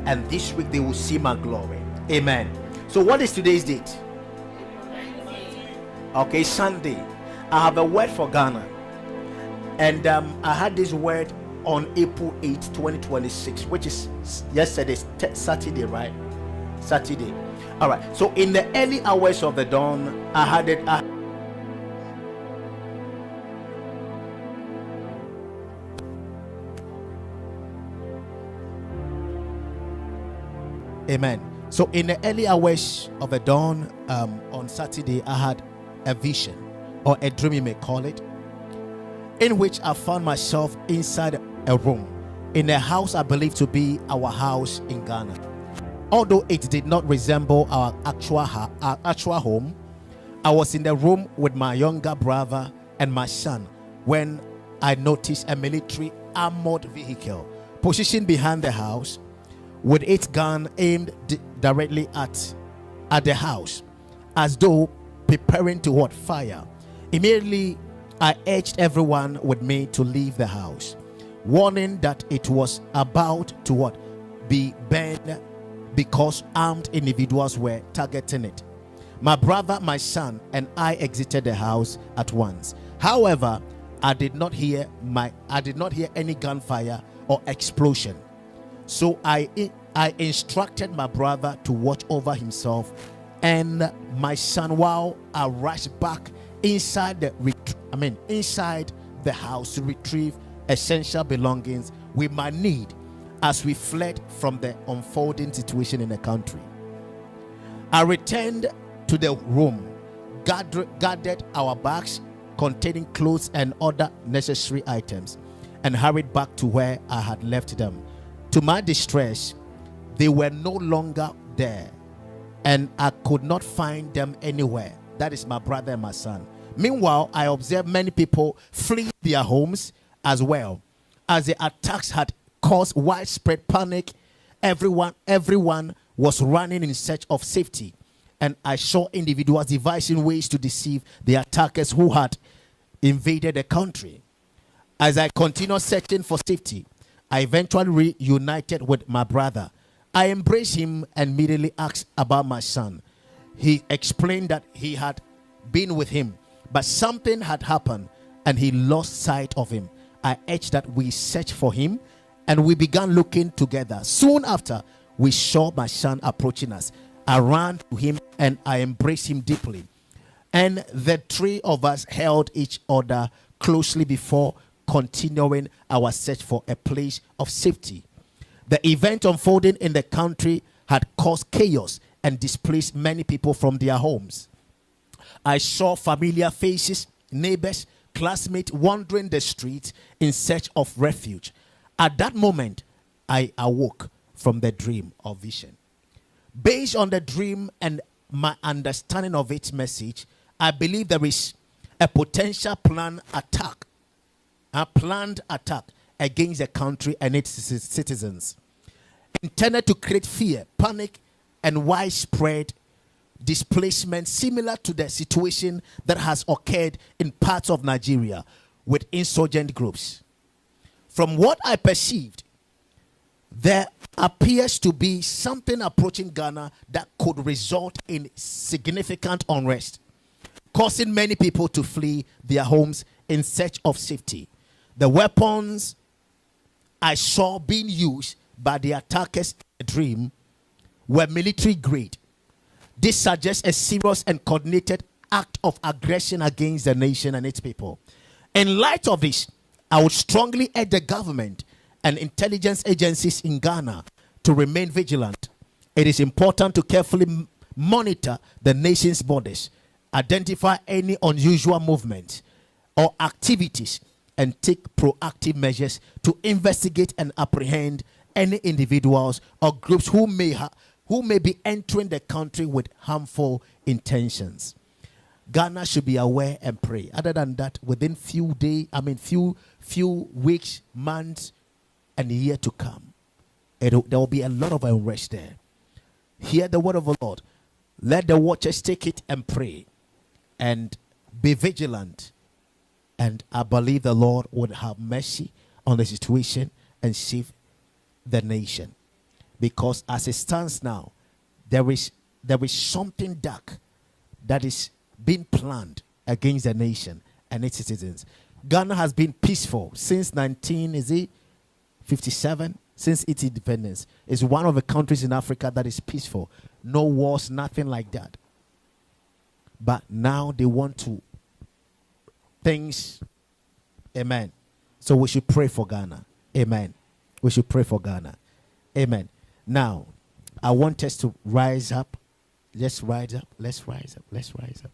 and this week they will see my glory. Amen. So what is today's date? Okay, Sunday. I have a word for Ghana, and I had this word on April 8th 2026, which is yesterday, Saturday, right? Saturday. All right, so in the early hours of the dawn, I had it. Amen. So in the early hours of the dawn on Saturday, I had a vision, or a dream you may call it, in which I found myself inside a room in a house I believe to be our house in Ghana. Although it did not resemble our actual home, I was in the room with my younger brother and my son when I noticed a military armored vehicle positioned behind the house with its gun aimed directly at the house, as though preparing to fire. Immediately, I urged everyone with me to leave the house, warning that it was about to be burned because armed individuals were targeting it. My brother, my son, and I exited the house at once. However, I did not hear any gunfire or explosion. So I instructed my brother to watch over himself and my son while I rushed back inside the house to retrieve essential belongings we might need as we fled from the unfolding situation in the country. I returned to the room, gathered our bags containing clothes and other necessary items, and hurried back to where I had left them. To my distress, they were no longer there, and I could not find them anywhere. That is my brother and my son. Meanwhile, I observed many people flee their homes as well, as the attacks had caused widespread panic. Everyone was running in search of safety, and I saw individuals devising ways to deceive the attackers who had invaded the country. As I continued searching for safety, I eventually reunited with my brother. I embraced him and immediately asked about my son. He explained that he had been with him, but something had happened and he lost sight of him. I urged that we search for him, and we began looking together. Soon after, we saw my son approaching us. I ran to him and I embraced him deeply, and the three of us held each other closely before continuing our search for a place of safety. The event unfolding in the country had caused chaos and displaced many people from their homes. I saw familiar faces, neighbors, classmates wandering the streets in search of refuge. At that moment, I awoke from the dream or vision. Based on the dream and my understanding of its message, I believe there is a potential planned attack against the country and its citizens, intended to create fear, panic, and widespread displacement, similar to the situation that has occurred in parts of Nigeria with insurgent groups. From what I perceived, there appears to be something approaching Ghana that could result in significant unrest, causing many people to flee their homes in search of safety. The weapons I saw being used by the attackers in the dream were military grade. This suggests a serious and coordinated act of aggression against the nation and its people. In light of this, I would strongly urge the government and intelligence agencies in Ghana to remain vigilant. It is important to carefully monitor the nation's borders, identify any unusual movements or activities, and take proactive measures to investigate and apprehend any individuals or groups who may be entering the country with harmful intentions. Ghana should be aware and pray. Other than that, within few weeks, months, and a year to come, there will be a lot of unrest there. Hear the word of the Lord. Let the watchers take it and pray and be vigilant. And I believe the Lord would have mercy on the situation and save the nation. Because as it stands now, there is something dark that is being planned against the nation and its citizens. Ghana has been peaceful since 1957, since its independence. It's one of the countries in Africa that is peaceful. No wars, nothing like that. But now they want to things. Amen. So we should pray for Ghana. Amen. We should pray for Ghana. Amen. Now, I want us to rise up. Let's rise up. Let's rise up. Let's rise up.